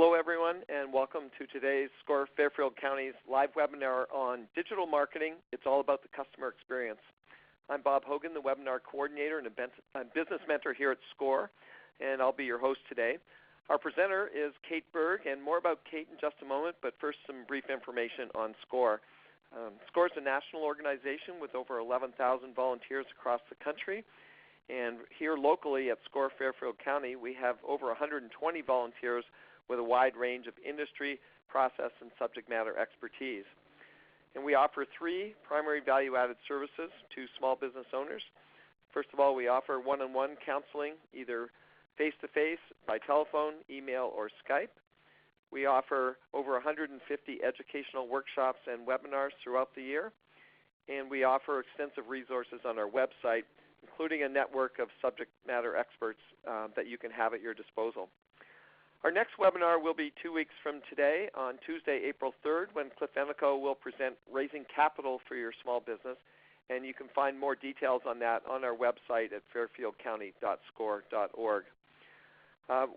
Hello, everyone, and welcome to today's SCORE Fairfield County's live webinar on digital marketing. It's all about the customer experience. I'm Bob Hogan, the webinar coordinator and a business mentor here at SCORE, and I'll be your host today. Our presenter is Kate Berg, and more about Kate in just a moment, but first some brief information on SCORE. SCORE is a national organization with over 11,000 volunteers across the country. And here locally at SCORE Fairfield County, we have over 120 volunteers with a wide range of industry, process, and subject matter expertise. And we offer three primary value-added services to small business owners. First of all, we offer one-on-one counseling, either face-to-face, by telephone, email, or Skype. We offer over 150 educational workshops and webinars throughout the year. And we offer extensive resources on our website, including a network of subject matter experts that you can have at your disposal. Our next webinar will be 2 weeks from today on Tuesday, April 3rd, when Cliff Enico will present Raising Capital for Your Small Business. And you can find more details on that on our website at fairfieldcounty.score.org.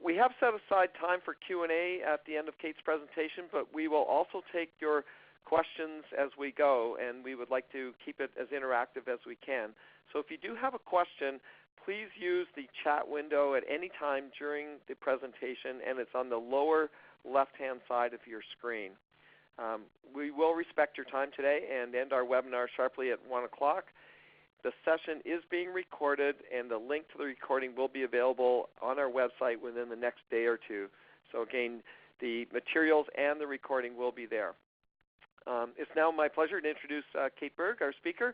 We have set aside time for Q&A at the end of Kate's presentation, but we will also take your questions as we go, and we would like to keep it as interactive as we can. So if you do have a question, please use the chat window at any time during the presentation, and it's on the lower left-hand side of your screen. We will respect your time today and end our webinar sharply at 1 o'clock. The session is being recorded, and the link to the recording will be available on our website within the next day or two. So again, the materials and the recording will be there. It's now my pleasure to introduce Kate Berg, our speaker.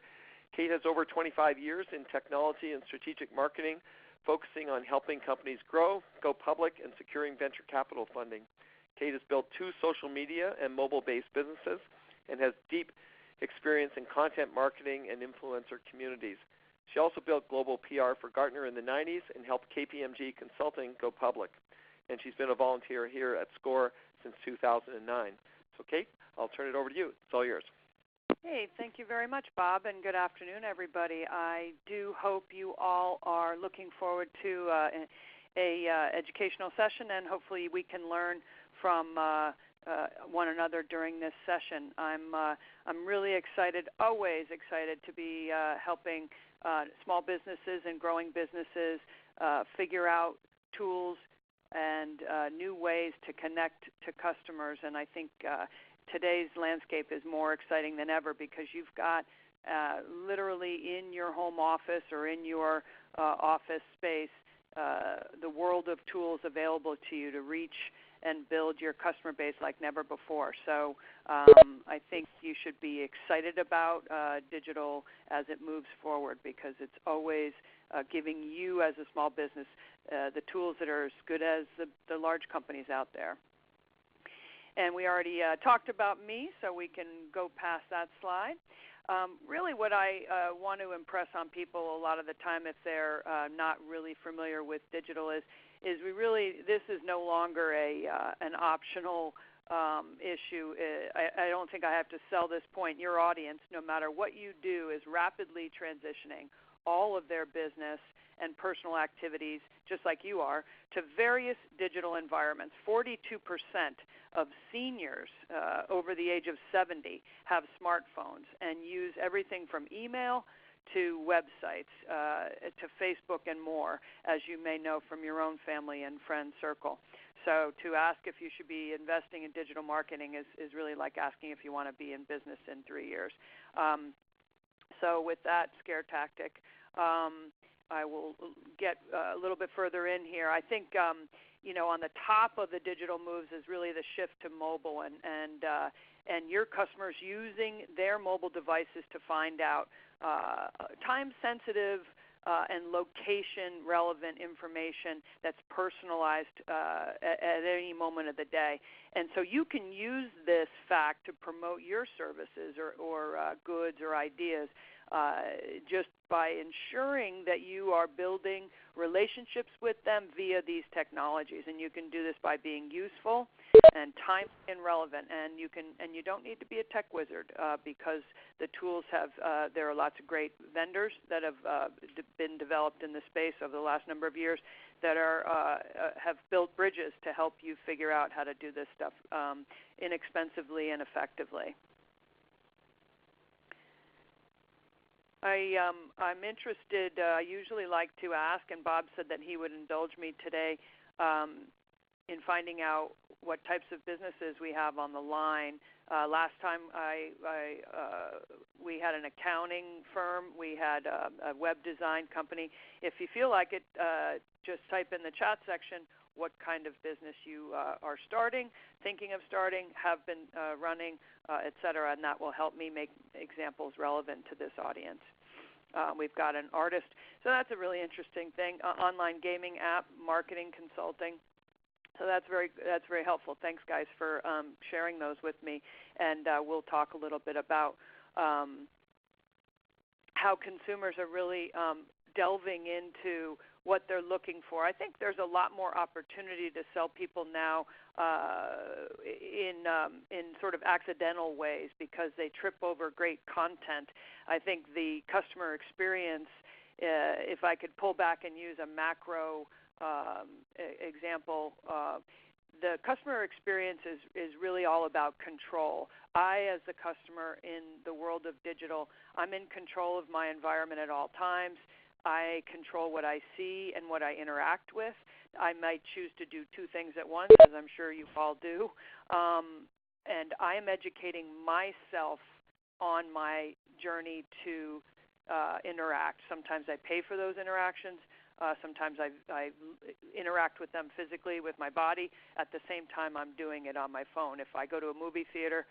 Kate has over 25 years in technology and strategic marketing, focusing on helping companies grow, go public, and securing venture capital funding. Kate has built 2 social media and mobile-based businesses and has deep experience in content marketing and influencer communities. She also built global PR for Gartner in the 90s and helped KPMG Consulting go public. And she's been a volunteer here at SCORE since 2009. So Kate, I'll turn it over to you. It's all yours. Hey, thank you very much, Bob, and good afternoon, everybody. I do hope you all are looking forward to a educational session, and hopefully we can learn from one another during this session. I'm really excited, always excited, to be helping small businesses and growing businesses figure out tools and new ways to connect to customers, and I think today's landscape is more exciting than ever because you've got literally in your home office or in your office space the world of tools available to you to reach and build your customer base like never before. So I think you should be excited about digital as it moves forward because it's always giving you as a small business the tools that are as good as the large companies out there. And we already talked about me, so we can go past that slide. Really what I want to impress on people a lot of the time if they're not really familiar with digital is this is no longer an optional issue. I don't think I have to sell this point. Your audience, no matter what you do, is rapidly transitioning all of their business and personal activities, just like you are, to various digital environments. 42% of seniors over the age of 70 have smartphones and use everything from email to websites, to Facebook and more, as you may know from your own family and friend circle. So to ask if you should be investing in digital marketing is really like asking if you want to be in business in 3 years. So with that scare tactic, I will get a little bit further in here. I think on the top of the digital moves is really the shift to mobile and your customers using their mobile devices to find out time-sensitive and location-relevant information that's personalized at any moment of the day. And so you can use this fact to promote your services or goods or ideas just by ensuring that you are building relationships with them via these technologies. And you can do this by being useful and timely and relevant. And you don't need to be a tech wizard because the tools have. There are lots of great vendors that have been developed in the space over the last number of years that have built bridges to help you figure out how to do this stuff inexpensively and effectively. I'm interested. I usually like to ask, and Bob said that he would indulge me today in finding out what types of businesses we have on the line. Last time we had an accounting firm. We had a web design company. If you feel like it, just type in the chat section what kind of business you are starting, thinking of starting, have been running, et cetera, and that will help me make examples relevant to this audience. We've got an artist, so that's a really interesting thing. Online gaming app, marketing consulting. So that's very helpful. Thanks, guys, for sharing those with me, and we'll talk a little bit about how consumers are really delving into what they're looking for. I think there's a lot more opportunity to sell people now in sort of accidental ways because they trip over great content. I think the customer experience, if I could pull back and use a macro example, the customer experience is really all about control. I, as the customer in the world of digital, I'm in control of my environment at all times. I control what I see and what I interact with. I might choose to do two things at once, as I'm sure you all do. And I am educating myself on my journey to interact. Sometimes I pay for those interactions. Sometimes I interact with them physically with my body. At the same time, I'm doing it on my phone. If I go to a movie theater,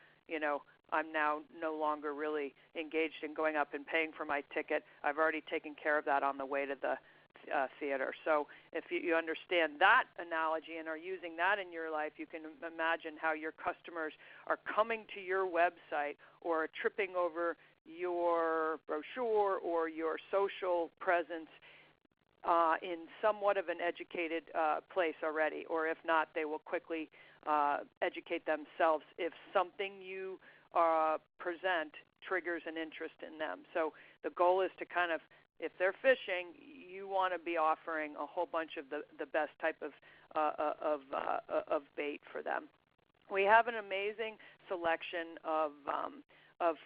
I'm now no longer really engaged in going up and paying for my ticket. I've already taken care of that on the way to the theater. So if you understand that analogy and are using that in your life, you can imagine how your customers are coming to your website or tripping over your brochure or your social presence in somewhat of an educated place already, or if not, they will quickly educate themselves if something you present triggers an interest in them. So the goal is to kind of, if they're fishing, you want to be offering a whole bunch of the best type of bait for them. We have an amazing selection of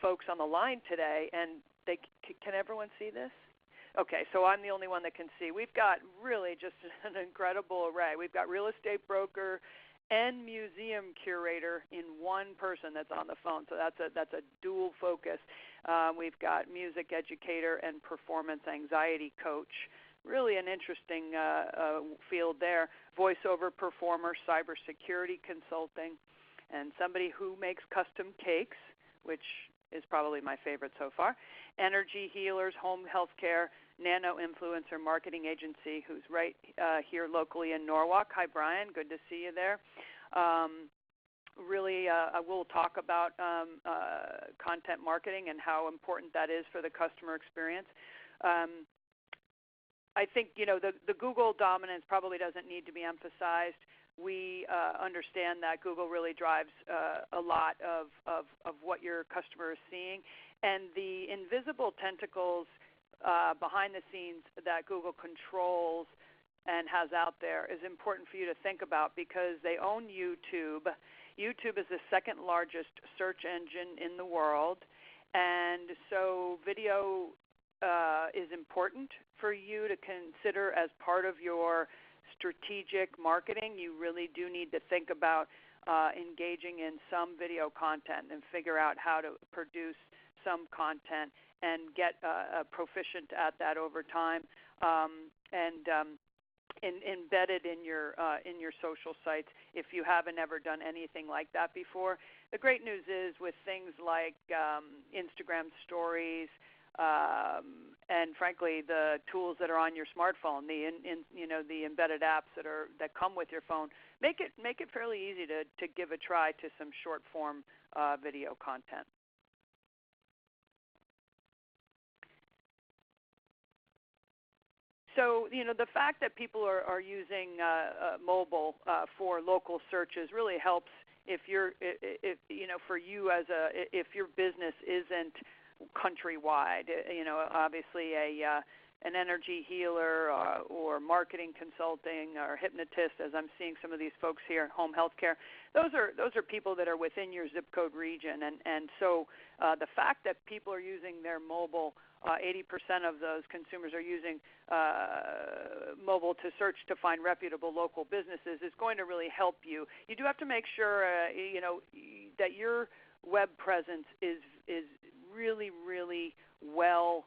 folks on the line today, and can everyone see this? Okay, so I'm the only one that can see. We've got really just an incredible array. We've got real estate broker and museum curator in one person that's on the phone, so that's a dual focus. We've got music educator and performance anxiety coach. Really an interesting field there. Voiceover performer, cybersecurity consulting, and somebody who makes custom cakes, which is probably my favorite so far. Energy healers, home health care, nano influencer marketing agency who's right here locally in Norwalk. Hi, Brian. Good to see you there. Really, I will talk about content marketing and how important that is for the customer experience. I think, the Google dominance probably doesn't need to be emphasized. We understand that Google really drives a lot of what your customer is seeing. And the invisible tentacles behind the scenes that Google controls and has out there is important for you to think about because they own YouTube. YouTube is the second largest search engine in the world, and so video is important for you to consider as part of your strategic marketing. You really do need to think about engaging in some video content and figure out how to produce some content and get proficient at that over time, embedded in your social sites if you haven't ever done anything like that before. The great news is with things like Instagram stories and frankly the tools that are on your smartphone, the embedded apps that come with your phone, make it fairly easy to give a try to some short form video content. So, the fact that people are using mobile for local searches really helps if for you if your business isn't countrywide, obviously an energy healer or marketing consulting or hypnotist, as I'm seeing some of these folks here, home health care, those are people that are within your zip code region. And so the fact that people are using their mobile, 80% of those consumers are using mobile to search to find reputable local businesses is going to really help you. You do have to make sure, that your web presence is really, really well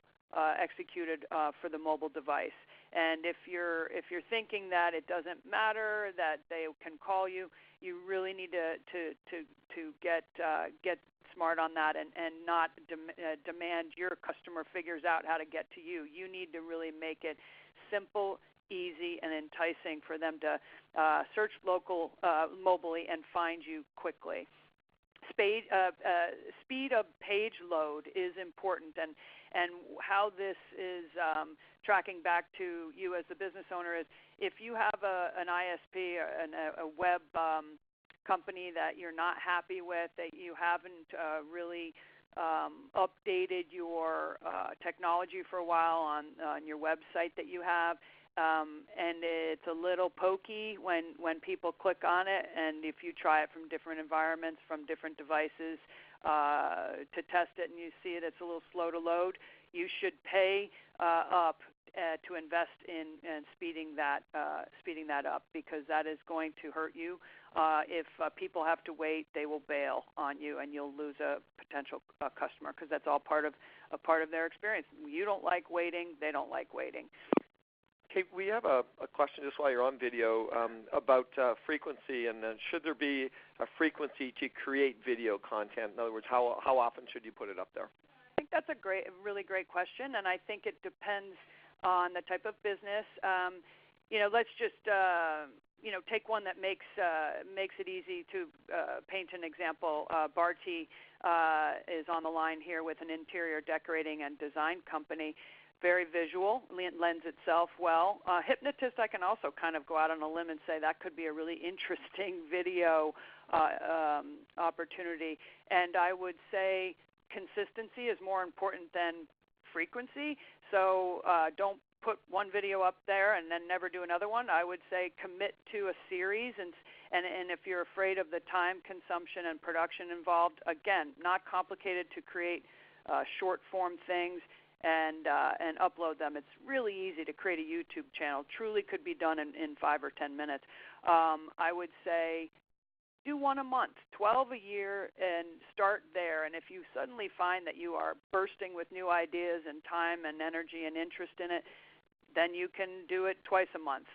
executed for the mobile device. And if you're thinking that it doesn't matter, that they can call you, you really need to get smart on that and not demand your customer figures out how to get to you. You need to really make it simple, easy, and enticing for them to search mobily and find you quickly. Speed of page load is important, and how this is tracking back to you as the business owner is if you have an ISP or a web company that you're not happy with, that you haven't really updated your technology for a while on your website that you have, and it's a little pokey when people click on it, and if you try it from different environments, from different devices to test it, and you see it's a little slow to load, you should pay up to invest in speeding that up, because that is going to hurt you. If people have to wait, they will bail on you, and you'll lose a potential customer, because that's all part of their experience. You don't like waiting; they don't like waiting. Okay, we have a question just while you're on video about frequency, and should there be a frequency to create video content? In other words, how often should you put it up there? I think that's a really great question, and I think it depends on the type of business. Let's just take one that makes it easy to paint an example. Barty is on the line here with an interior decorating and design company. Very visual, lends itself well. Hypnotist, I can also kind of go out on a limb and say that could be a really interesting video opportunity. And I would say consistency is more important than frequency. So don't put one video up there and then never do another one. I would say commit to a series, and if you're afraid of the time consumption and production involved, again, not complicated to create short form things and upload them. It's really easy to create a YouTube channel. Truly could be done in 5 or 10 minutes. I would say do one a month, 12 a year, and start there. And if you suddenly find that you are bursting with new ideas and time and energy and interest in it, then you can do it twice a month.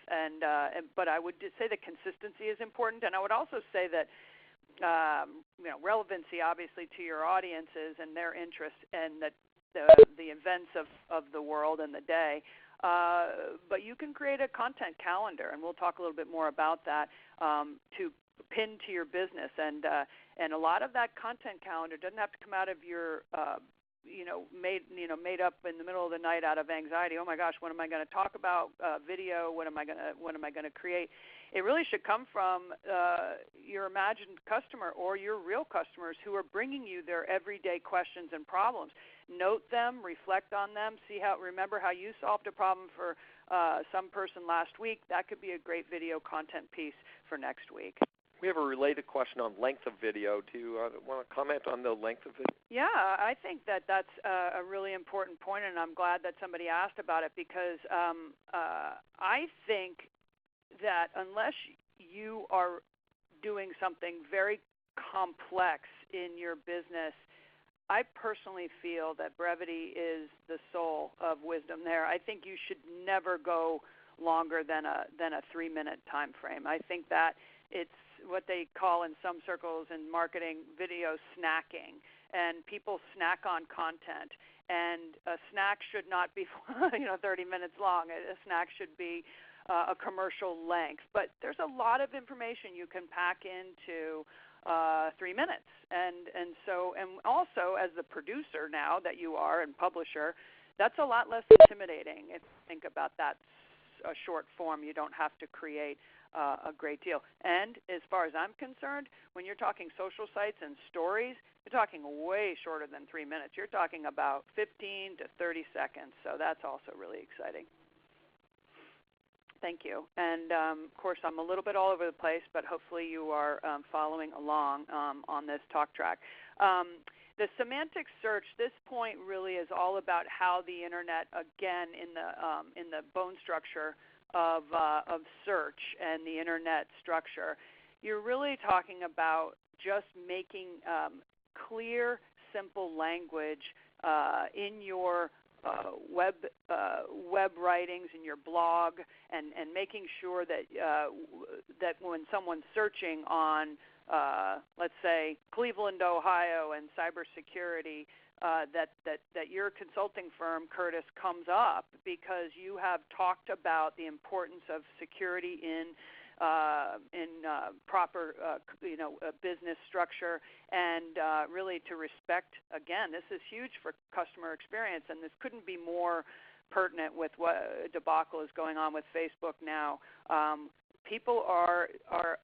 But I would just say the consistency is important, and I would also say that relevancy, obviously, to your audiences and their interest, and that the events of the world and the day. But you can create a content calendar, and we'll talk a little bit more about that, to pin to your business. And a lot of that content calendar doesn't have to come out of your made up in the middle of the night out of anxiety. Oh my gosh, what am I going to talk about? Video. What am I going to create? It really should come from your imagined customer or your real customers who are bringing you their everyday questions and problems. Note them, reflect on them, remember how you solved a problem for some person last week. That could be a great video content piece for next week. We have a related question on length of video. Do you want to comment on the length of video? Yeah, I think that's a really important point, and I'm glad that somebody asked about it, because I think that unless you are doing something very complex in your business, I personally feel that brevity is the soul of wisdom there. I think you should never go longer than a 3-minute time frame. I think that it's what they call in some circles in marketing video snacking, and people snack on content. And a snack should not be 30 minutes long. A snack should be a commercial length. But there's a lot of information you can pack into 3 minutes. And also as the producer now that you are and publisher, that's a lot less intimidating if you think about that a short form. You don't have to create a great deal. And as far as I'm concerned, when you're talking social sites and stories, you're talking way shorter than 3 minutes. You're talking about 15 to 30 seconds. So that's also really exciting. Thank you. And, of course, I'm a little bit all over the place, but hopefully you are following along on this talk track. The semantic search, this point really is all about how the Internet, again, in the bone structure of search and the Internet structure, you're really talking about just making clear, simple language in your web writings, in your blog, and making sure that that when someone's searching on, let's say, Cleveland, Ohio, and cybersecurity, that your consulting firm, Curtis, comes up because you have talked about the importance of security in proper business structure, and really to respect. Again, this is huge for customer experience, and this couldn't be more pertinent with what debacle is going on with Facebook now. People are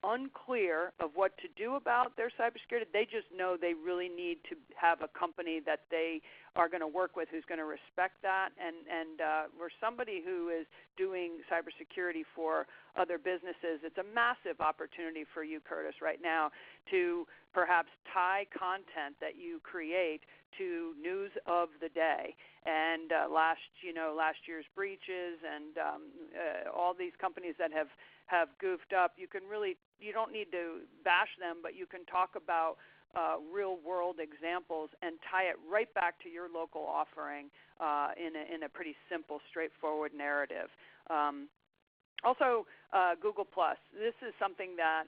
unclear of what to do about their cybersecurity. They just know they really need to have a company that they are going to work with who's going to respect that. And for somebody who is doing cybersecurity for other businesses, it's a massive opportunity for you, Curtis, right now to perhaps tie content that you create to news of the day. And last year's breaches and all these companies that have goofed up, you don't need to bash them, but you can talk about real world examples and tie it right back to your local offering in a pretty simple, straightforward narrative. Also, Google+. This is something that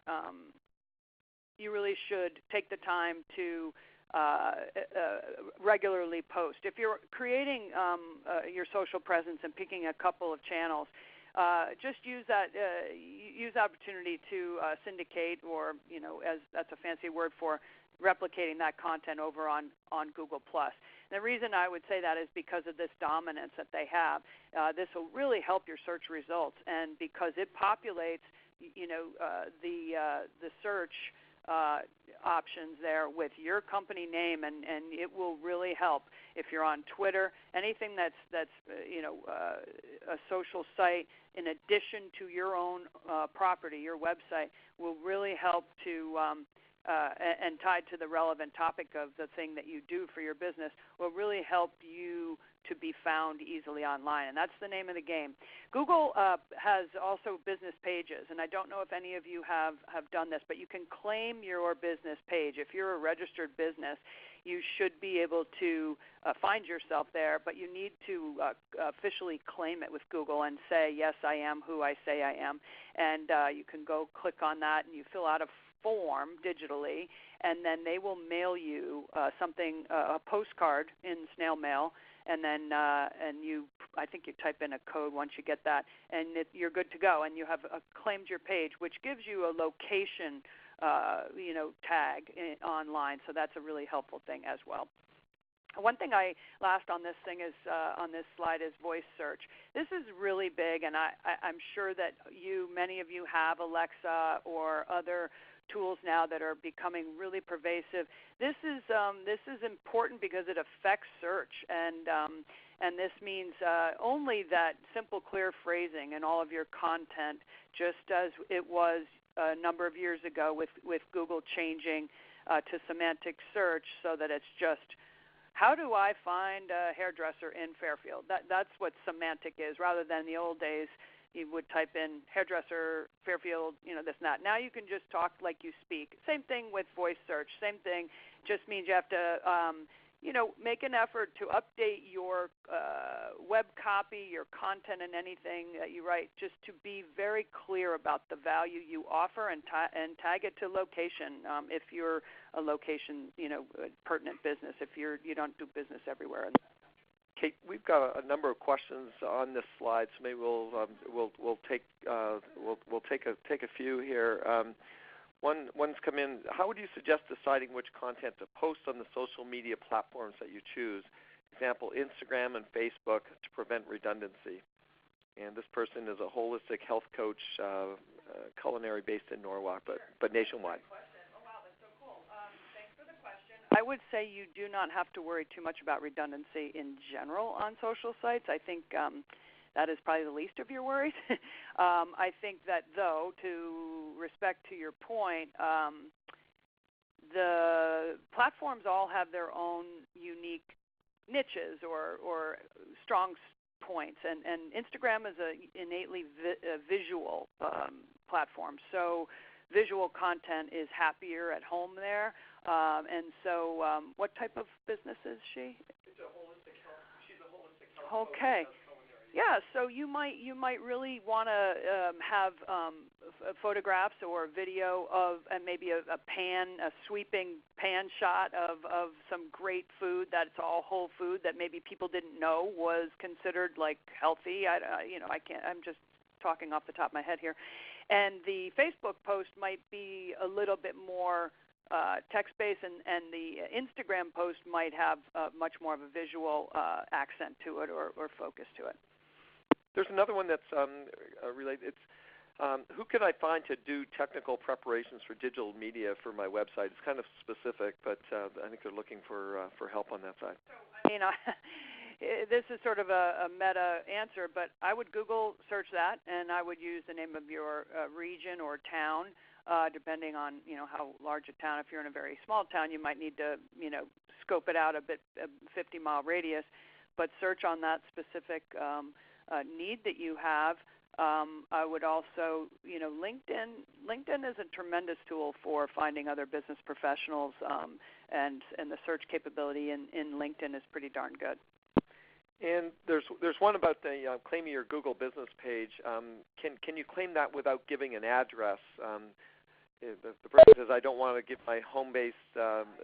you really should take the time to regularly post. If you're creating your social presence and picking a couple of channels, just use that opportunity to syndicate, or as that's a fancy word for replicating that content over on Google+. And the reason I would say that is because of this dominance that they have. This will really help your search results, and because it populates the search options there with your company name, and it will really help if you're on Twitter. Anything that's a social site in addition to your own property, your website, will really help to and tied to the relevant topic of the thing that you do for your business, will really help you to be found easily online, and that's the name of the game. Google has also business pages, and I don't know if any of you have done this, but you can claim your business page. If you're a registered business, you should be able to find yourself there, but you need to officially claim it with Google and say, yes, I am who I say I am, and you can go click on that, and you fill out a form digitally, and then they will mail you a postcard in snail mail, and then I think you type in a code once you get that, and you're good to go, and you have claimed your page, which gives you a location tag online, so that's a really helpful thing as well. One thing last on this thing is on this slide is voice search. This is really big, and I'm sure that many of you have Alexa or other tools now that are becoming really pervasive. This is important because it affects search, and this means only that simple, clear phrasing in all of your content, just as it was a number of years ago with Google changing to semantic search, so that it's just, how do I find a hairdresser in Fairfield? That's what semantic is, rather than the old days you would type in hairdresser, Fairfield, this and that. Now you can just talk like you speak. Same thing with voice search. Same thing. Just means you have to, make an effort to update your web copy, your content, and anything that you write, just to be very clear about the value you offer, and tag it to location if you're a location, pertinent business. If you don't do business everywhere. Kate, we've got a number of questions on this slide, so maybe we'll take a few here. One's come in. How would you suggest deciding which content to post on the social media platforms that you choose? Example, Instagram and Facebook, to prevent redundancy. and this person is a holistic health coach, culinary based in Norwalk, but nationwide. I would say you do not have to worry too much about redundancy in general on social sites. I think that is probably the least of your worries. I think that, though, to respect to your point, the platforms all have their own unique niches or strong points, and Instagram is an innately visual platform, so visual content is happier at home there. And so what type of business is she? It's a holistic health. She's a holistic health. Okay. Yeah, so you might really want to have photographs or video of, and maybe a sweeping pan shot of some great food that's all whole food that maybe people didn't know was considered like healthy. I'm just talking off the top of my head here. And the Facebook post might be a little bit more text-based, and the Instagram post might have much more of a visual accent to it or focus to it. There's another one that's related. It's who can I find to do technical preparations for digital media for my website? It's kind of specific, but I think they're looking for help on that side. This is sort of a meta answer, but I would Google search that, and I would use the name of your region or town, depending on how large a town. If you're in a very small town, you might need to scope it out a bit, a 50-mile radius, but search on that specific need that you have. I would also, LinkedIn. LinkedIn is a tremendous tool for finding other business professionals, and the search capability in LinkedIn is pretty darn good. And there's one about the claiming your Google business page. Can you claim that without giving an address? The person says, I don't want to give my home-based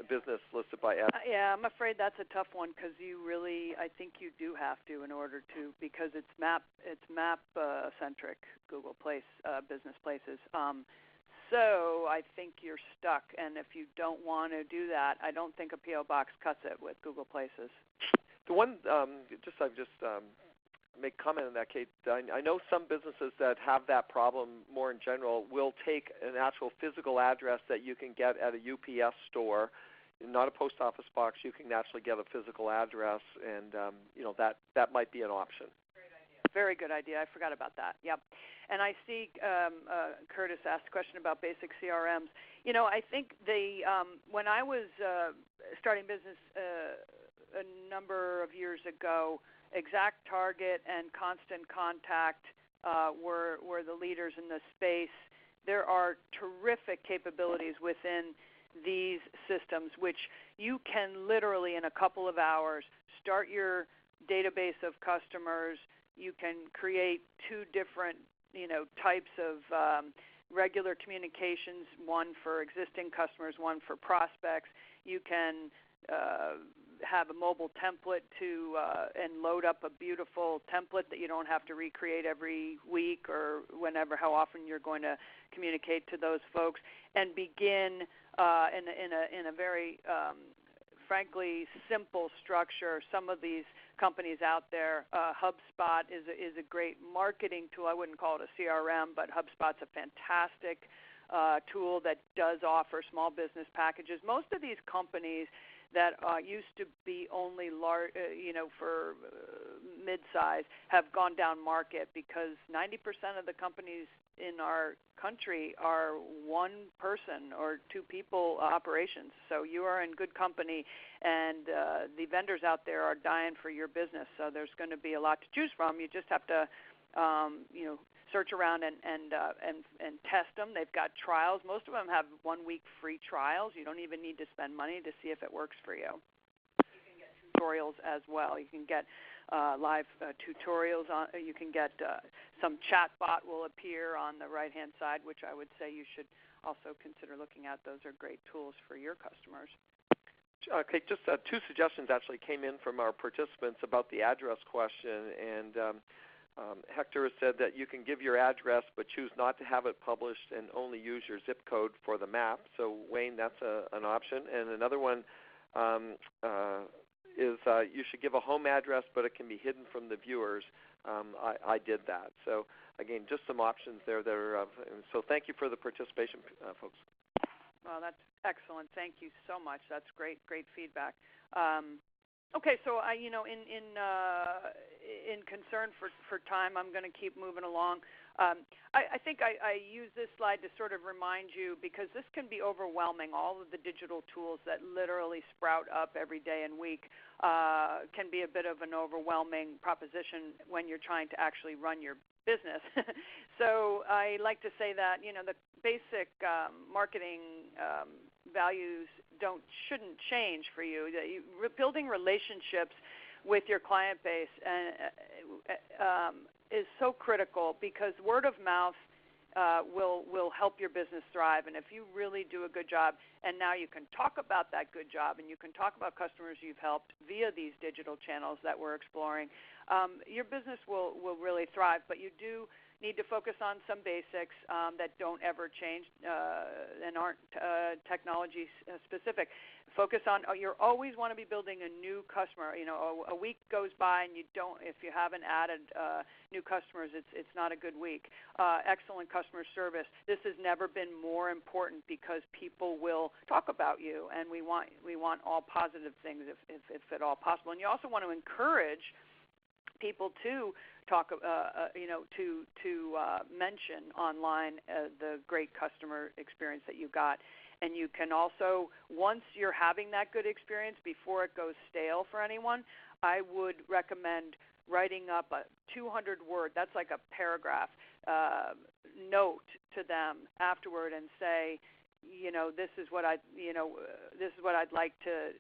business listed by address. Yeah, I'm afraid that's a tough one because I think you do have to in order to, because it's map-centric, Google Business Places. So I think you're stuck, and if you don't want to do that, I don't think a P.O. box cuts it with Google Places. The one, make comment on that, Kate. I know some businesses that have that problem more in general will take an actual physical address that you can get at a UPS store, not a post office box. You can actually get a physical address, and that might be an option. Great idea. Very good idea. I forgot about that. Yep. And I see Curtis asked a question about basic CRMs. I think when I was starting business a number of years ago, Exact Target and Constant Contact were the leaders in this space. There are terrific capabilities within these systems, which you can literally in a couple of hours start your database of customers. You can create two different types of regular communications, one for existing customers, one for prospects. You can have a mobile template and load up a beautiful template that you don't have to recreate every week or how often you're going to communicate to those folks, and begin in a very frankly simple structure. Some of these companies out there, HubSpot is a great marketing tool. I wouldn't call it a CRM, but HubSpot's a fantastic tool that does offer small business packages. Most of these companies that used to be only large, for mid-size, have gone down market because 90% of the companies in our country are one person or two people operations. So you are in good company, and the vendors out there are dying for your business. So there's going to be a lot to choose from. You just have to, search around and test them. They've got trials. Most of them have 1 week free trials. You don't even need to spend money to see if it works for you. You can get tutorials as well. You can get live tutorials. You can get some chatbot will appear on the right-hand side, which I would say you should also consider looking at. Those are great tools for your customers. Okay, just two suggestions actually came in from our participants about the address question, and Hector has said that you can give your address but choose not to have it published and only use your zip code for the map. So, Wayne, that's an option. And another one is you should give a home address, but it can be hidden from the viewers. I did that. So again, just some options there that are so thank you for the participation, folks. Well, that's excellent. Thank you so much. That's great feedback. Okay, so in concern for time, I'm going to keep moving along. I think I use this slide to sort of remind you, because this can be overwhelming. All of the digital tools that literally sprout up every day and week can be a bit of an overwhelming proposition when you're trying to actually run your business. So I like to say that the basic marketing values shouldn't change for you. Building relationships with your client base is so critical, because word of mouth will help your business thrive. And if you really do a good job, and now you can talk about that good job, and you can talk about customers you've helped via these digital channels that we're exploring, your business will really thrive. But you do need to focus on some basics that don't ever change and aren't technology specific. Focus on, you always want to be building a new customer. A week goes by and if you haven't added new customers, it's not a good week. Excellent customer service. This has never been more important, because people will talk about you, and we want all positive things if at all possible. And you also want to encourage people to talk, to mention online the great customer experience that you got. And you can also, once you're having that good experience, before it goes stale for anyone, I would recommend writing up a 200-word, that's like a paragraph, note to them afterward, and say, this is what I'd like to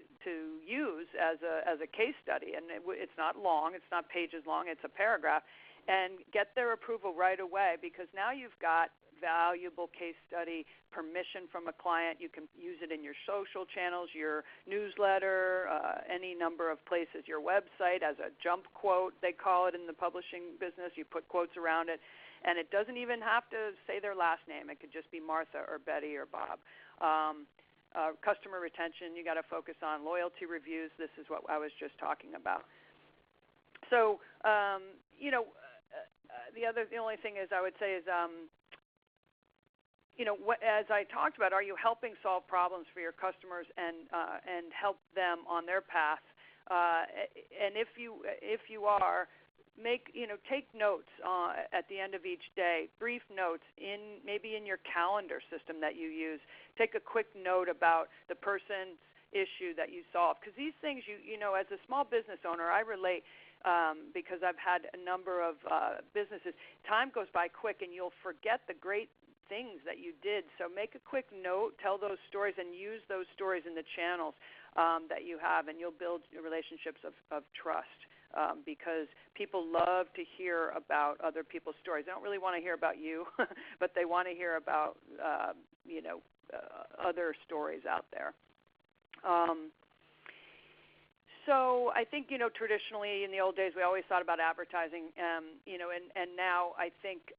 use as a case study. And it's not long, it's not pages long, it's a paragraph, and get their approval right away, because now you've got valuable case study permission from a client. You can use it in your social channels, your newsletter, any number of places, your website, as a jump quote, they call it in the publishing business. You put quotes around it, and it doesn't even have to say their last name. It could just be Martha or Betty or Bob. Customer retention, you got to focus on loyalty reviews. This is what I was just talking about. So, the only thing is I would say is, as I talked about, are you helping solve problems for your customers and help them on their path? And if you are, take notes at the end of each day, brief notes maybe in your calendar system that you use. Take a quick note about the person's issue that you solved, because these things, as a small business owner, I relate. Because I've had a number of businesses, time goes by quick, and you'll forget the great things that you did. So make a quick note, tell those stories, and use those stories in the channels that you have, and you'll build relationships of trust, because people love to hear about other people's stories. They don't really want to hear about you, but they want to hear about other stories out there. So I think, traditionally in the old days, we always thought about advertising, and now I think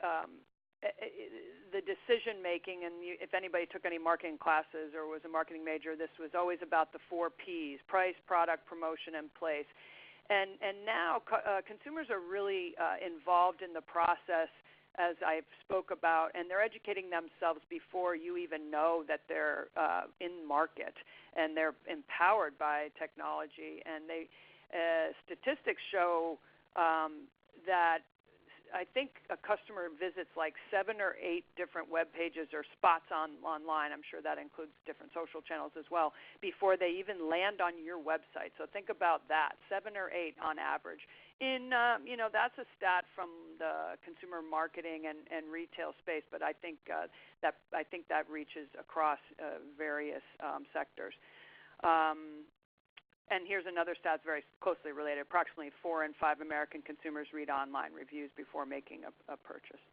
the decision making, and if anybody took any marketing classes or was a marketing major, this was always about the 4 Ps: price, product, promotion, and place. And now consumers are really involved in the process, as I spoke about, and they're educating themselves before you even know that they're in market, and they're empowered by technology. And statistics show that I think a customer visits like 7 or 8 different web pages or spots online. I'm sure that includes different social channels as well, before they even land on your website. So think about that, 7 or 8 on average. That's a stat from the consumer marketing and retail space, but I think that reaches across various sectors. And here's another stat very closely related. Approximately 4 in 5 American consumers read online reviews before making a purchase.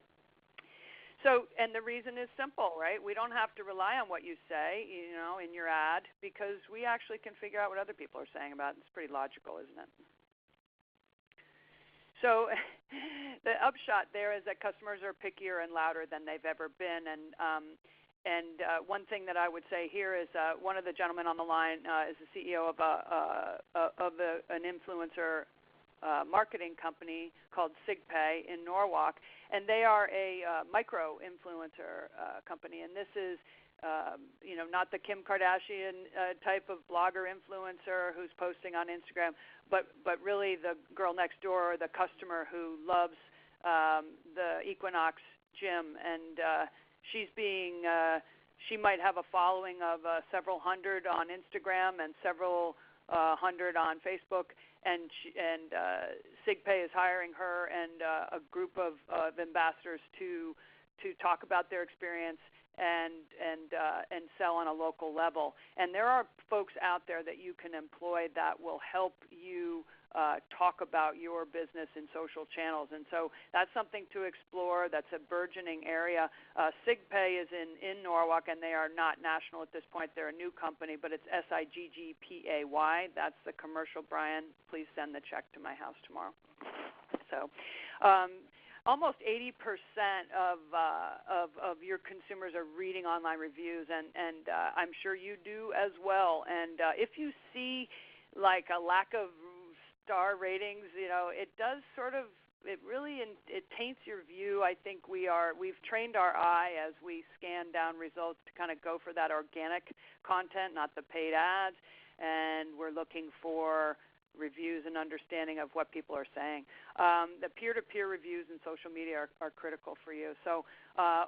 So, and the reason is simple, right? We don't have to rely on what you say, in your ad, because we actually can figure out what other people are saying about it. It's pretty logical, isn't it? So the upshot there is that customers are pickier and louder than they've ever been, and one thing that I would say here is one of the gentlemen on the line is the CEO of an influencer marketing company called SigPay in Norwalk, and they are a micro influencer company. And this is, not the Kim Kardashian type of blogger influencer who's posting on Instagram, but really the girl next door, or the customer who loves the Equinox gym, and she might have a following of several hundred on Instagram and several hundred on Facebook, and SigPay is hiring her and a group of ambassadors to talk about their experience and sell on a local level. And there are folks out there that you can employ that will help you talk about your business in social channels. And so that's something to explore. That's a burgeoning area. SigPay is in Norwalk, and they are not national at this point. They're a new company, but it's SIGGPAY. That's the commercial. Brian, please send the check to my house tomorrow. So almost 80% of your consumers are reading online reviews, and I'm sure you do as well. And if you see like a lack of star ratings, it does it taints your view. I think we've trained our eye as we scan down results to kind of go for that organic content, not the paid ads, and we're looking for reviews and understanding of what people are saying. The peer-to-peer reviews in social media are critical for you. So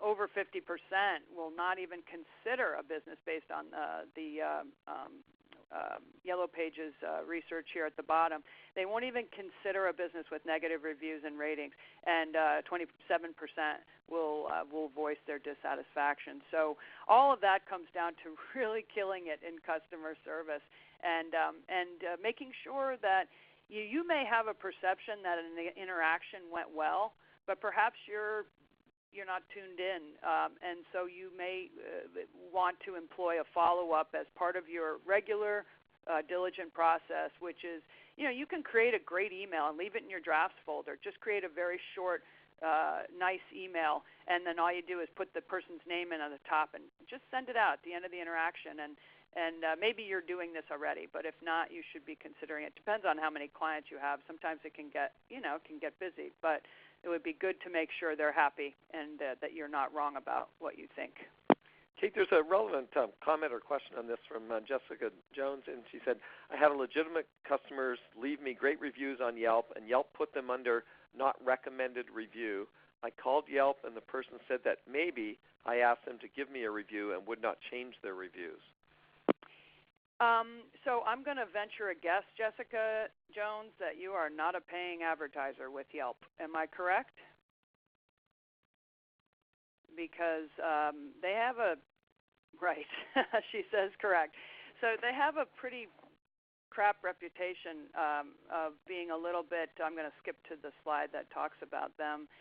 over 50% will not even consider a business based on the Yellow Pages research here at the bottom. They won't even consider a business with negative reviews and ratings, and 27% will voice their dissatisfaction. So all of that comes down to really killing it in customer service and making sure that you may have a perception that an interaction went well, but perhaps you're not tuned in, and so you may want to employ a follow-up as part of your regular diligent process, which is, you can create a great email and leave it in your drafts folder. Just create a very short, nice email, and then all you do is put the person's name in at the top and just send it out at the end of the interaction. And maybe you're doing this already, but if not, you should be considering it. Depends on how many clients you have. Sometimes it can get, busy, but it would be good to make sure they're happy and that you're not wrong about what you think. Kate, there's a relevant comment or question on this from Jessica Jones, and she said, I had a legitimate customers leave me great reviews on Yelp, and Yelp put them under not recommended review. I called Yelp, and the person said that maybe I asked them to give me a review and would not change their reviews. So I'm going to venture a guess, Jessica Jones, that you are not a paying advertiser with Yelp. Am I correct? Because they have right, she says correct. So they have a pretty crap reputation of being a little bit, I'm going to skip to the slide that talks about them,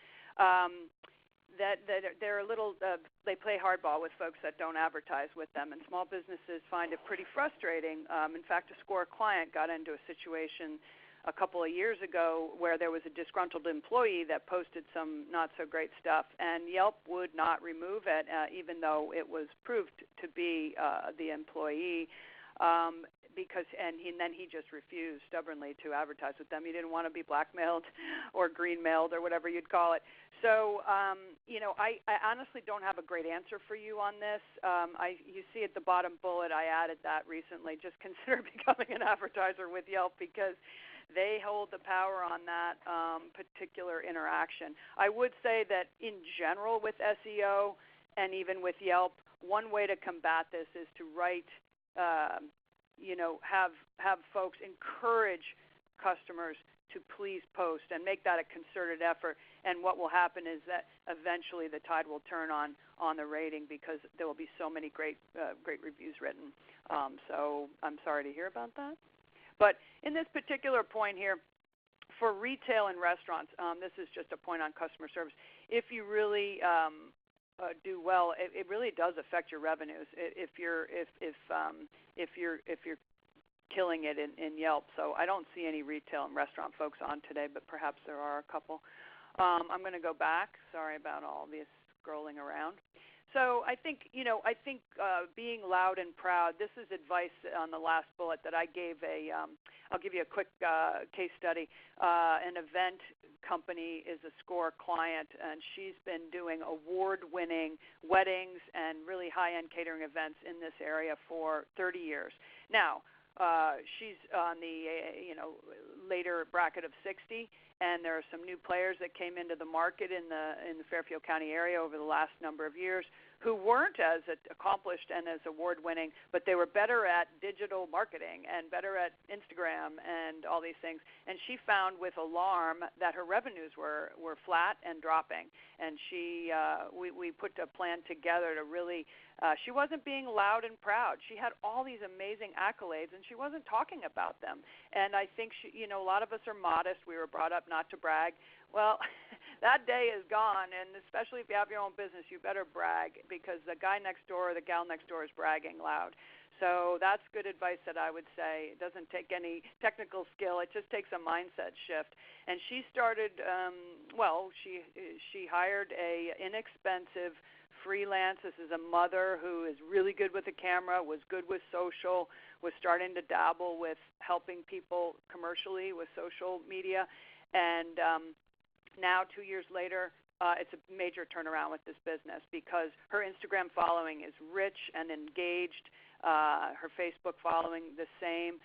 that they're a little, they play hardball with folks that don't advertise with them, and small businesses find it pretty frustrating. In fact, a SCORE client got into a situation a couple of years ago where there was a disgruntled employee that posted some not so great stuff, and Yelp would not remove it, even though it was proved to be the employee. Then he just refused stubbornly to advertise with them. He didn't want to be blackmailed or greenmailed or whatever you'd call it. So, I honestly don't have a great answer for you on this. You see at the bottom bullet, I added that recently. Just consider becoming an advertiser with Yelp because they hold the power on that particular interaction. I would say that in general with SEO and even with Yelp, one way to combat this is to write have folks encourage customers to please post and make that a concerted effort. And what will happen is that eventually the tide will turn on the rating because there will be so many great reviews written. So I'm sorry to hear about that. But in this particular point here, for retail and restaurants, this is just a point on customer service. If you really do well, it really does affect your revenues if you're killing it in Yelp. So I don't see any retail and restaurant folks on today, but perhaps there are a couple. I'm going to go back. Sorry about all this scrolling around. So I think, being loud and proud, this is advice on the last bullet that I gave I'll give you a quick case study. An event company is a SCORE client, and she's been doing award-winning weddings and really high-end catering events in this area for 30 years. Now, she's on the later bracket of 60, and there are some new players that came into the market in the Fairfield County area over the last number of years who weren't as accomplished and as award-winning, but they were better at digital marketing and better at Instagram and all these things. And she found with alarm that her revenues were flat and dropping. And we put a plan together to really, she wasn't being loud and proud. She had all these amazing accolades, and she wasn't talking about them. And I think a lot of us are modest. We were brought up not to brag. Well, that day is gone, and especially if you have your own business, you better brag, because the guy next door or the gal next door is bragging loud. So that's good advice that I would say. It doesn't take any technical skill. It just takes a mindset shift. And she started, she hired a inexpensive freelance. This is a mother who is really good with the camera, was good with social, was starting to dabble with helping people commercially with social media. And now, 2 years later, it's a major turnaround with this business because her Instagram following is rich and engaged. Her Facebook following the same.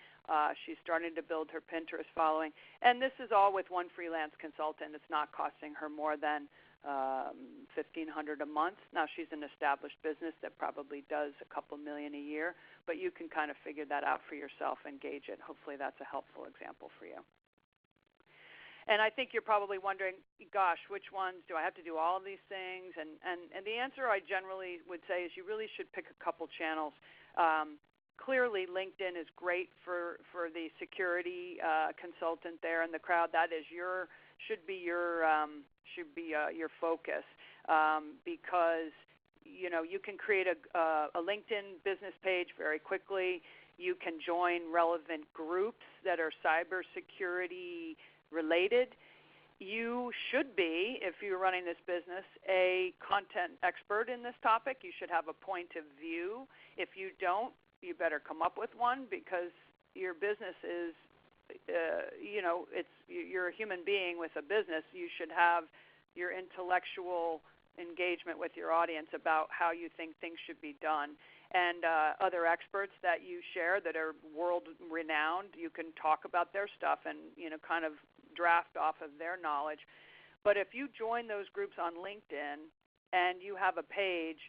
She's starting to build her Pinterest following. And this is all with one freelance consultant. It's not costing her more than $1,500 a month. Now, she's an established business that probably does a couple million a year, but you can kind of figure that out for yourself and gauge it. Hopefully that's a helpful example for you. And I think you're probably wondering, gosh, which ones? Do I have to do all of these things? And the answer I generally would say is you really should pick a couple channels. Clearly, LinkedIn is great for the security consultant there in the crowd. That is should be your focus because you can create a LinkedIn business page very quickly. You can join relevant groups that are cybersecurity related. You should be, if you're running this business, a content expert in this topic. You should have a point of view. If you don't, you better come up with one because your business is, you're a human being with a business. You should have your intellectual engagement with your audience about how you think things should be done. And other experts that you share that are world-renowned, you can talk about their stuff and, kind of draft off of their knowledge. But if you join those groups on LinkedIn and you have a page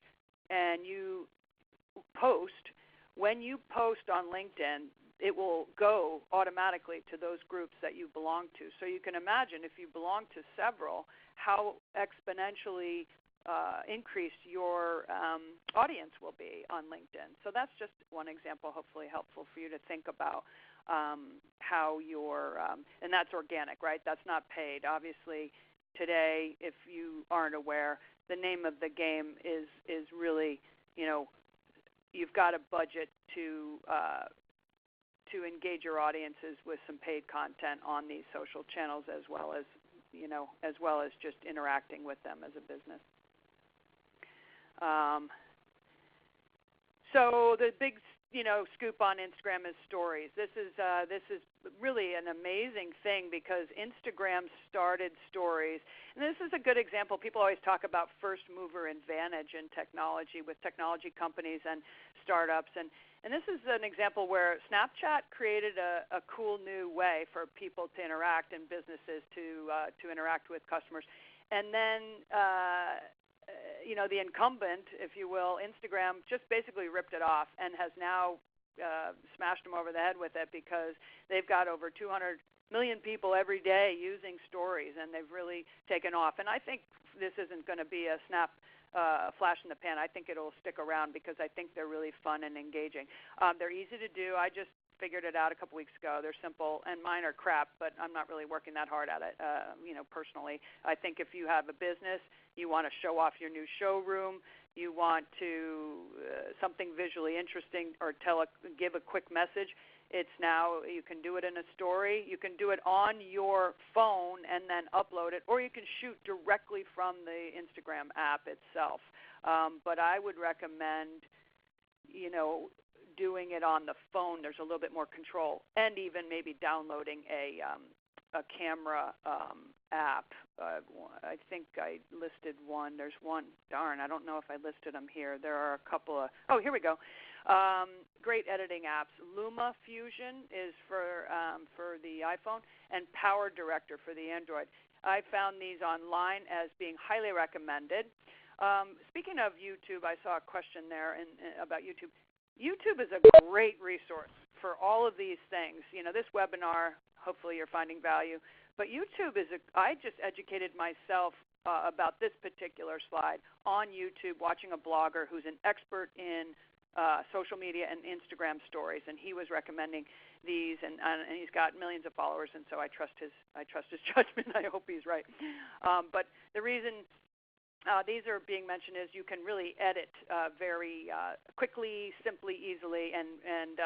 and you post, when you post on LinkedIn, it will go automatically to those groups that you belong to. So you can imagine if you belong to several, how exponentially increased your audience will be on LinkedIn. So that's just one example, hopefully helpful for you to think about how your and that's organic, right? That's not paid. Obviously, today, if you aren't aware, the name of the game is really, you've got a budget to engage your audiences with some paid content on these social channels, as well as just interacting with them as a business. So the big scoop on Instagram is stories. This is really an amazing thing because Instagram started stories. And this is a good example. People always talk about first mover advantage in technology with technology companies and startups. And this is an example where Snapchat created a cool new way for people to interact and businesses to interact with customers. And then the incumbent, if you will, Instagram, just basically ripped it off and has now smashed them over the head with it because they've got over 200 million people every day using stories, and they've really taken off. And I think this isn't going to be a flash in the pan. I think it'll stick around because I think they're really fun and engaging. They're easy to do. I just figured it out a couple weeks ago. They're simple, and mine are crap, but I'm not really working that hard at it, personally. I think if you have a business, you want to show off your new showroom, you want to something visually interesting or give a quick message, it's now, you can do it in a story, you can do it on your phone and then upload it, or you can shoot directly from the Instagram app itself. But I would recommend, doing it on the phone. There's a little bit more control, and even maybe downloading a camera app. I think I listed one. There's one. Darn, I don't know if I listed them here. There are a couple of. Oh, here we go. Great editing apps. Luma Fusion is for the iPhone, and Power Director for the Android. I found these online as being highly recommended. Speaking of YouTube, I saw a question there about YouTube. YouTube is a great resource for all of these things. This webinar, hopefully you're finding value. But YouTube I just educated myself about this particular slide on YouTube, watching a blogger who's an expert in social media and Instagram stories, and he was recommending these, and he's got millions of followers, and so I trust his judgment. I hope he's right. But the reason these are being mentioned is you can really edit very quickly, simply, easily, and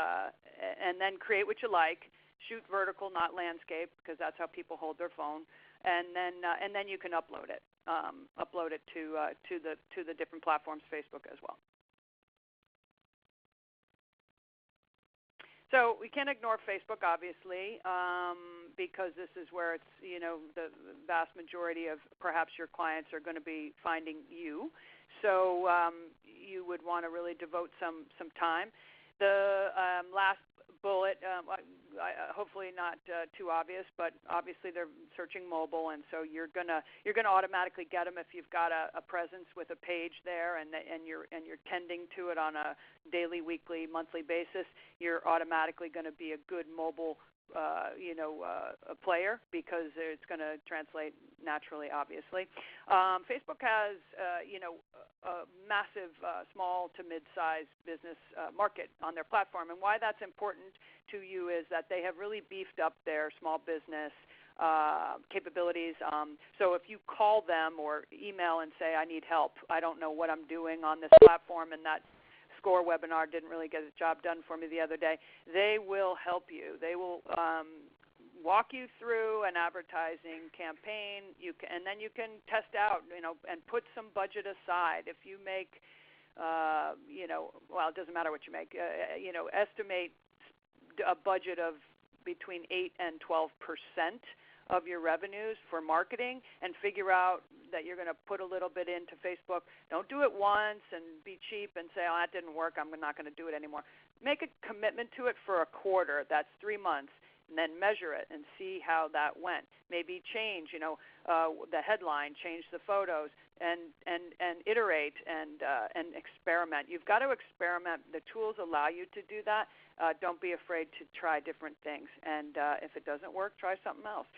then create what you like. Shoot vertical, not landscape, because that's how people hold their phone, and then you can upload it to the different platforms, Facebook as well. So we can't ignore Facebook, obviously, because this is where it's, the vast majority of perhaps your clients are going to be finding you. So you would want to really devote some time. The last bullet, hopefully not too obvious, but obviously they're searching mobile, and so you're gonna automatically get them if you've got a presence with a page there, and you're tending to it on a daily, weekly, monthly basis. You're automatically going to be a good mobile a player, because it's going to translate naturally, obviously. Facebook has, a massive small to mid-sized business market on their platform. And why that's important to you is that they have really beefed up their small business capabilities. So if you call them or email and say, I need help, I don't know what I'm doing on this platform, and that SCORE webinar didn't really get the job done for me the other day, they will help you. They will walk you through an advertising campaign, and then you can test out, and put some budget aside. If you make, well, it doesn't matter what you make, estimate a budget of between 8 and 12% of your revenues for marketing, and figure out that you're going to put a little bit into Facebook. Don't do it once and be cheap and say, oh, that didn't work, I'm not going to do it anymore. Make a commitment to it for a quarter. That's 3 months. And then measure it and see how that went. Maybe change, the headline, change the photos, and iterate and experiment. You've got to experiment. The tools allow you to do that. Don't be afraid to try different things. And if it doesn't work, try something else.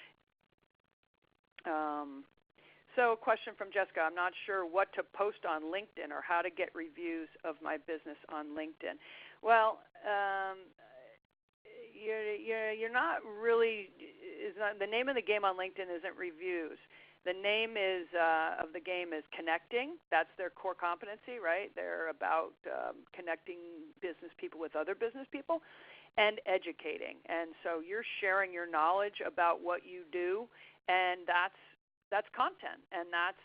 So a question from Jessica. I'm not sure what to post on LinkedIn or how to get reviews of my business on LinkedIn. Well, you're not really, the name of the game on LinkedIn isn't reviews. The name of the game is connecting. That's their core competency, right? They're about connecting business people with other business people, and educating. And so you're sharing your knowledge about what you do, and that's content, and that's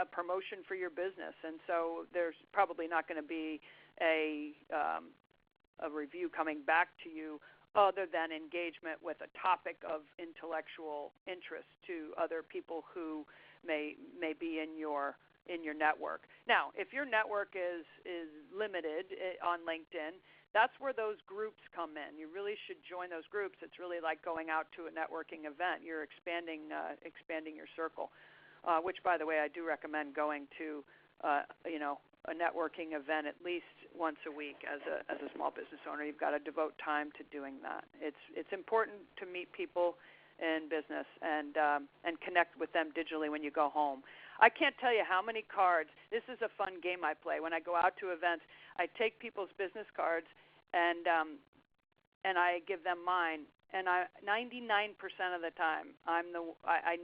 a promotion for your business. And so there's probably not going to be a review coming back to you other than engagement with a topic of intellectual interest to other people who may be in your network. Now, if your network is limited on LinkedIn, that's where those groups come in. You really should join those groups. It's really like going out to a networking event. You're expanding your circle, which, by the way, I do recommend going to a networking event at least once a week as a small business owner. You've got to devote time to doing that. It's important to meet people in business and connect with them digitally when you go home. I can't tell you how many cards. This is a fun game I play. When I go out to events, I take people's business cards and I give them mine. And 99% of the time, I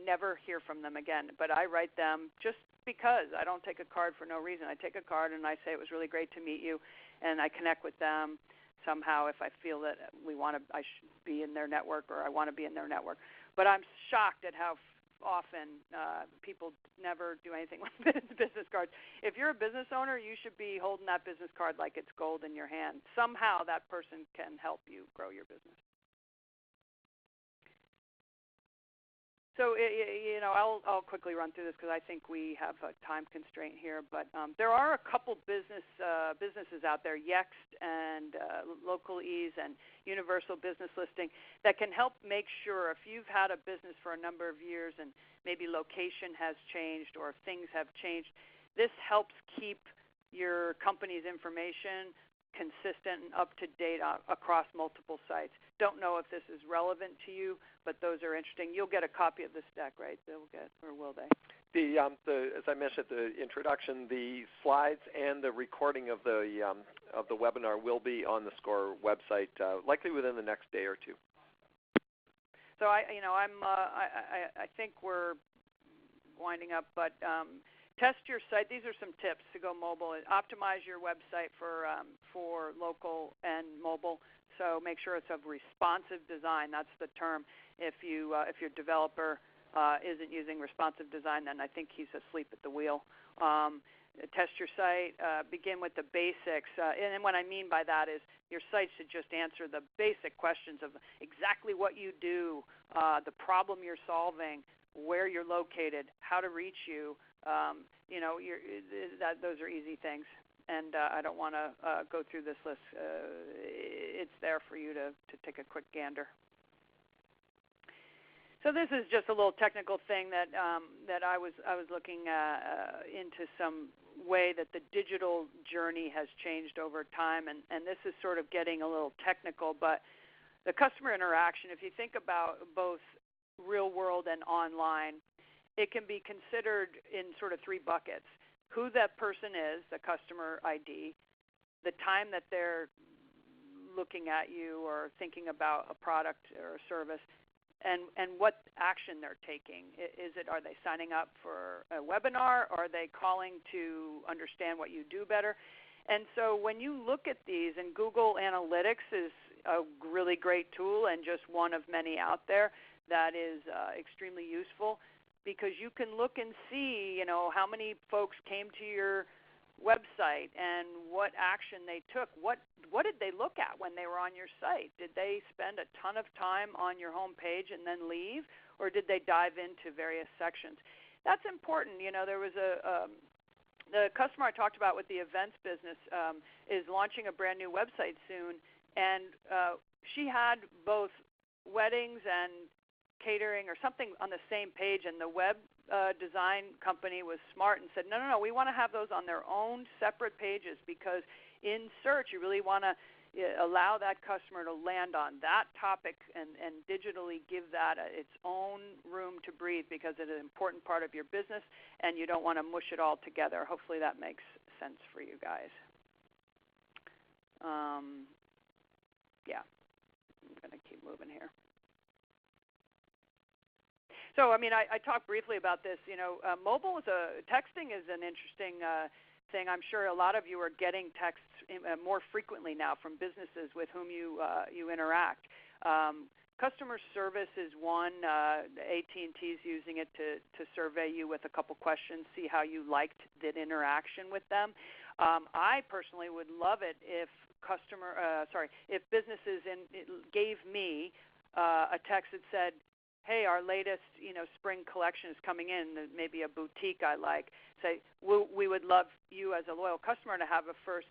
never hear from them again. But I write them just because. I don't take a card for no reason. I take a card and I say it was really great to meet you, and I connect with them somehow if I feel that I should be in their network, or I want to be in their network. But I'm shocked at how often people never do anything with business cards. If you're a business owner, you should be holding that business card like it's gold in your hand. Somehow that person can help you grow your business. So, I'll quickly run through this because I think we have a time constraint here. But there are a couple businesses out there, Yext and Local Ease and Universal Business Listing, that can help make sure if you've had a business for a number of years and maybe location has changed or things have changed, this helps keep your company's information consistent and up to date across multiple sites. Don't know if this is relevant to you, but those are interesting. You'll get a copy of this deck, right? They'll get, or will they? As I mentioned at the introduction, the slides and the recording of the webinar will be on the SCORE website, likely within the next day or two. So I think we're winding up, but test your site. These are some tips to go mobile. Optimize your website for local and mobile. So make sure it's of responsive design. That's the term. If your developer isn't using responsive design, then I think he's asleep at the wheel. Test your site. Begin with the basics. And what I mean by that is your site should just answer the basic questions of exactly what you do, the problem you're solving, where you're located, how to reach you. Those are easy things. And I don't want to go through this list. It's there for you to take a quick gander. So this is just a little technical thing that I was looking into some way that the digital journey has changed over time, and this is sort of getting a little technical, but the customer interaction, if you think about both real world and online, it can be considered in sort of three buckets. Who that person is, the customer ID, the time that they're looking at you or thinking about a product or a service, and what action they're taking. Are they signing up for a webinar? Or are they calling to understand what you do better? And so when you look at these, and Google Analytics is a really great tool and just one of many out there that is extremely useful, because you can look and see, how many folks came to your website and what action they took. What did they look at when they were on your site? Did they spend a ton of time on your home page and then leave, or did they dive into various sections? That's important. There was the customer I talked about with the events business is launching a brand new website soon, and she had both weddings and catering or something on the same page, and the web design company was smart and said, no, we want to have those on their own separate pages, because in search you really want to allow that customer to land on that topic and digitally give that its own room to breathe, because it's an important part of your business and you don't want to mush it all together. Hopefully that makes sense for you guys. I'm going to keep moving here. So, I talked briefly about this. Mobile texting is an interesting thing. I'm sure a lot of you are getting texts more frequently now from businesses with whom you interact. Customer service is one. AT&T's using it to survey you with a couple questions, see how you liked that interaction with them. I personally would love it if businesses gave me a text that said, hey, our latest spring collection is coming in, maybe a boutique I like. Say, we would love you as a loyal customer to have a first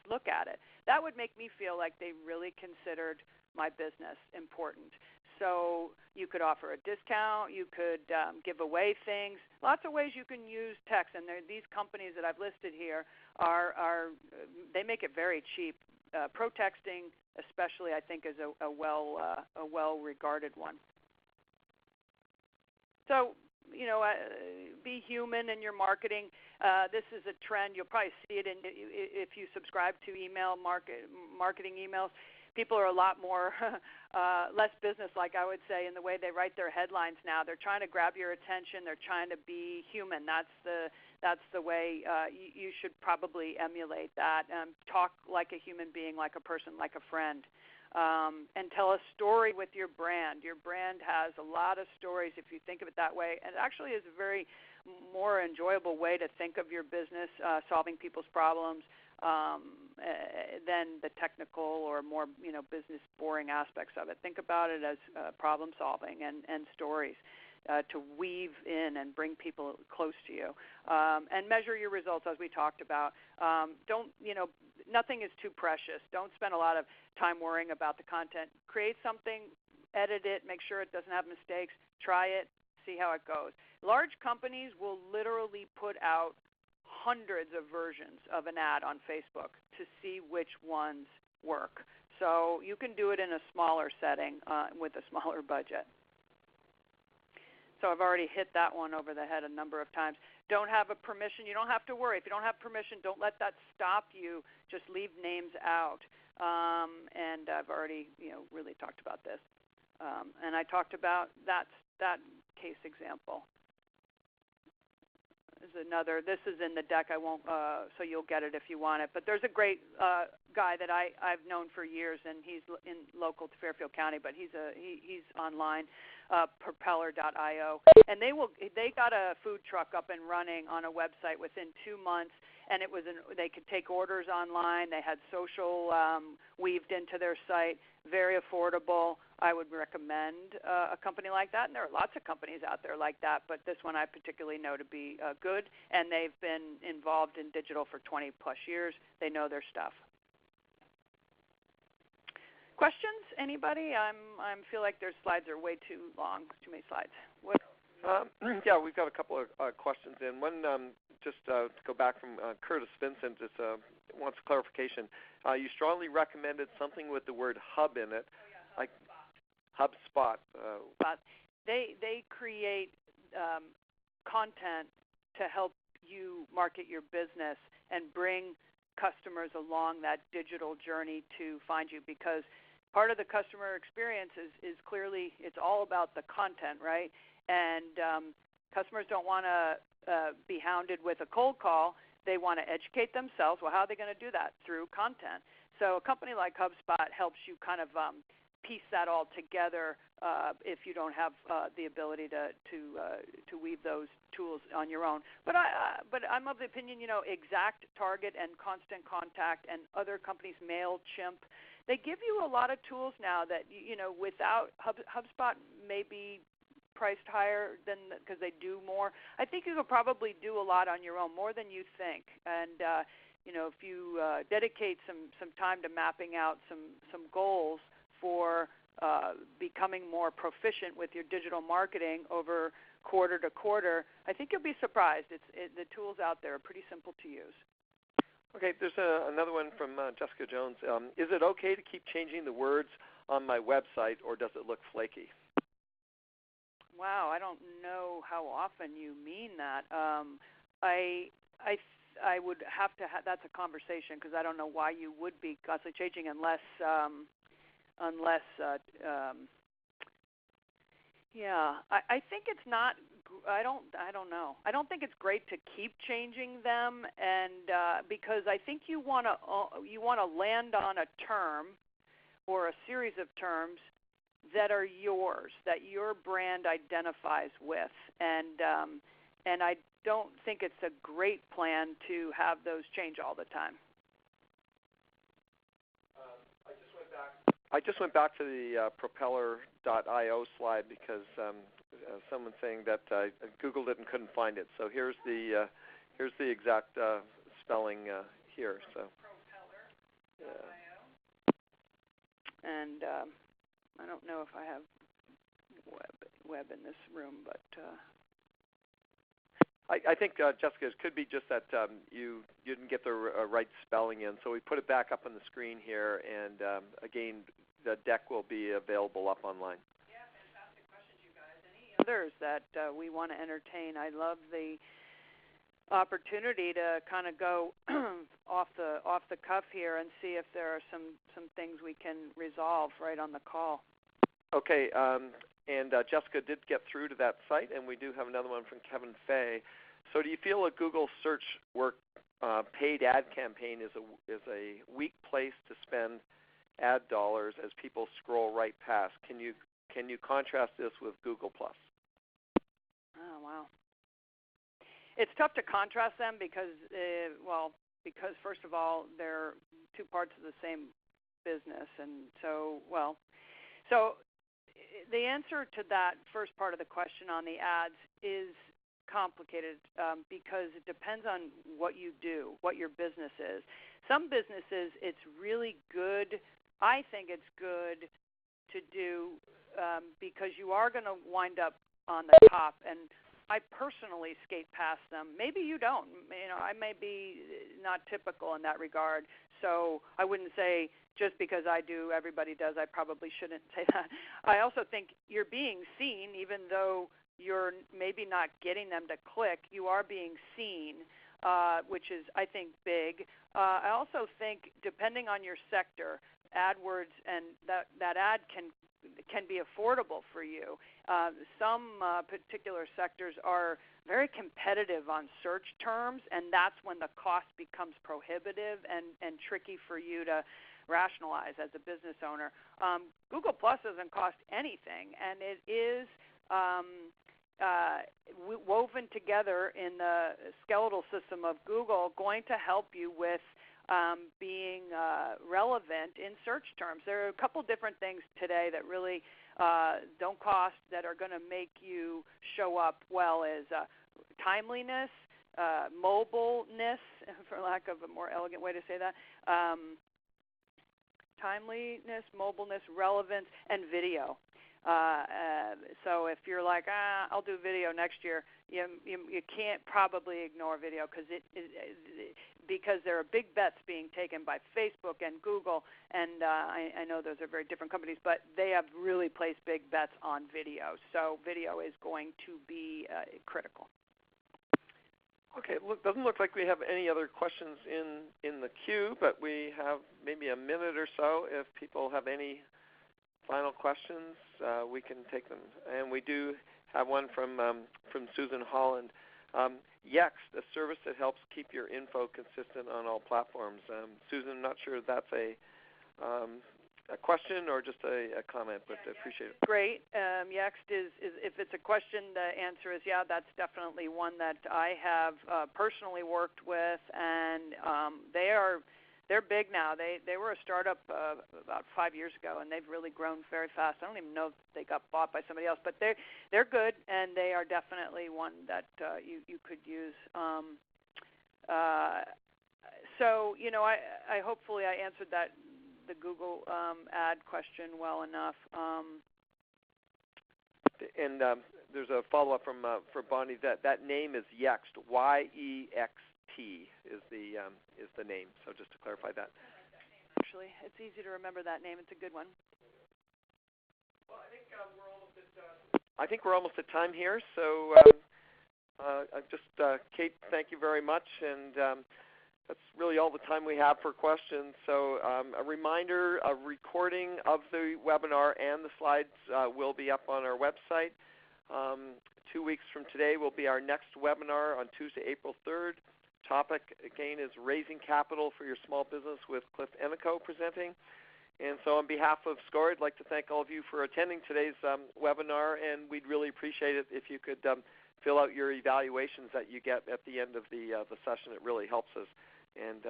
look at it. That would make me feel like they really considered my business important. So you could offer a discount, you could give away things, lots of ways you can use text. And these companies that I've listed here they make it very cheap. Pro texting, especially, I think, is a well-regarded one. So, be human in your marketing. This is a trend. You'll probably see it if you subscribe to marketing emails. People are a lot more less business-like, I would say, in the way they write their headlines now. They're trying to grab your attention. They're trying to be human. That's the way you should probably emulate that. Talk like a human being, like a person, like a friend. and tell a story with your brand. Your brand has a lot of stories if you think of it that way, and it actually is a very more enjoyable way to think of your business, solving people's problems, than the technical or more business boring aspects of it. Think about it as problem solving and stories to weave in and bring people close to you, and measure your results as we talked about. Nothing is too precious. Don't spend a lot of time worrying about the content. Create something, edit it, make sure it doesn't have mistakes, try it, see how it goes. Large companies will literally put out hundreds of versions of an ad on Facebook to see which ones work. So you can do it in a smaller setting with a smaller budget. So I've already hit that one over the head a number of times. Don't have a permission. You don't have to worry. If you don't have permission, don't let that stop you. Just leave names out. And I've already really talked about this. And I talked about that case example. There's another. This is in the deck. I won't, so you'll get it if you want it. But there's a great guy that I've known for years, and he's local to Fairfield County, but he's online, propeller.io, and they got a food truck up and running on a website within 2 months. And they could take orders online. They had social weaved into their site, very affordable. I would recommend a company like that, and there are lots of companies out there like that, but this one I particularly know to be good, and they've been involved in digital for 20-plus years. They know their stuff. Questions? Anybody? I feel like their slides are way too long, too many slides. Yeah, we've got a couple of questions in. One, just to go back from Curtis Vincent, just wants clarification. You strongly recommended something with the word hub in it, like HubSpot. They create content to help you market your business and bring customers along that digital journey to find you, because part of the customer experience is clearly it's all about the content, right? And customers don't want to be hounded with a cold call. They want to educate themselves. Well, how are they going to do that? Through content. So a company like HubSpot helps you kind of piece that all together if you don't have the ability to weave those tools on your own. But I'm of the opinion, Exact Target and Constant Contact and other companies, MailChimp, they give you a lot of tools now that without HubSpot maybe priced higher than because they do more. I think you could probably do a lot on your own, more than you think. And if you dedicate some time to mapping out some goals for becoming more proficient with your digital marketing over quarter to quarter, I think you'll be surprised. The tools out there are pretty simple to use. Okay, there's another one from Jessica Jones. Is it okay to keep changing the words on my website, or does it look flaky? Wow, I don't know how often you mean that. I would have to that's a conversation, because I don't know why you would be constantly changing unless I think it's not. I don't know. I don't think it's great to keep changing them, and because I think you want to land on a term or a series of terms that are yours, that your brand identifies with, and I don't think it's a great plan to have those change all the time. I just went back to the propeller.io slide because someone's saying that Googled it and couldn't find it. So here's the exact spelling here. So propeller.io. And I don't know if I have web in this room, but I think, Jessica, it could be just that you didn't get the right spelling in. So we put it back up on the screen here, and again, the deck will be available up online. Yeah, fantastic questions, you guys. Any others that we want to entertain? I love the opportunity to kind of go off the cuff here and see if there are some things we can resolve right on the call. Okay, and Jessica did get through to that site, and we do have another one from Kevin Fay. So do you feel a Google search work paid ad campaign is a weak place to spend ad dollars as people scroll right past. Can you contrast this with Google+? Oh, wow. It's tough to contrast them because, because first of all, they're two parts of the same business, and so the answer to that first part of the question on the ads is complicated because it depends on what you do, what your business is. Some businesses, it's really good. I think it's good to do because you are going to wind up on the top, and I personally skate past them. Maybe you don't. I may be not typical in that regard, so I wouldn't say just because I do, everybody does. I probably shouldn't say that. I also think you're being seen, even though you're maybe not getting them to click. You are being seen, which is, I think, big. I also think, depending on your sector, AdWords and that ad can be affordable for you. Some particular sectors are very competitive on search terms, and that's when the cost becomes prohibitive and tricky for you to rationalize as a business owner. Google Plus doesn't cost anything, and it is woven together in the skeletal system of Google, going to help you with being relevant in search terms. There are a couple different things today that really don't cost, that are going to make you show up well, is timeliness, mobileness, for lack of a more elegant way to say that, timeliness, mobileness, relevance, and video. So if you're like, I'll do video next year, you can't probably ignore video because there are big bets being taken by Facebook and Google, and I know those are very different companies, but they have really placed big bets on video. So video is going to be critical. Okay, doesn't look like we have any other questions in the queue, but we have maybe a minute or so. If people have any final questions, we can take them. And we do have one from Susan Holland. Yext, a service that helps keep your info consistent on all platforms. Susan, I'm not sure if that's a question or just a comment, but I appreciate it. Great. Yext is, if it's a question, the answer is yeah, that's definitely one that I have personally worked with, and they're big now. They were a startup about 5 years ago, and they've really grown very fast. I don't even know if they got bought by somebody else, but they're good, and they are definitely one that you could use. So I hopefully I answered the Google ad question well enough. And there's a follow-up for Bonnie. That name is Yext, Y-E-X-T is the name. So just to clarify that. Actually, it's easy to remember that name. It's a good one. Well, I think we're almost at time here. So Kate, thank you very much, and that's really all the time we have for questions. So a reminder, a recording of the webinar and the slides will be up on our website. 2 weeks from today will be our next webinar on Tuesday, April 3rd. Topic, again, is Raising Capital for Your Small Business with Cliff Emico presenting. And so on behalf of SCORE, I'd like to thank all of you for attending today's webinar, and we'd really appreciate it if you could fill out your evaluations that you get at the end of the session. It really helps us. And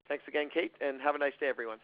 thanks again, Kate, and have a nice day, everyone.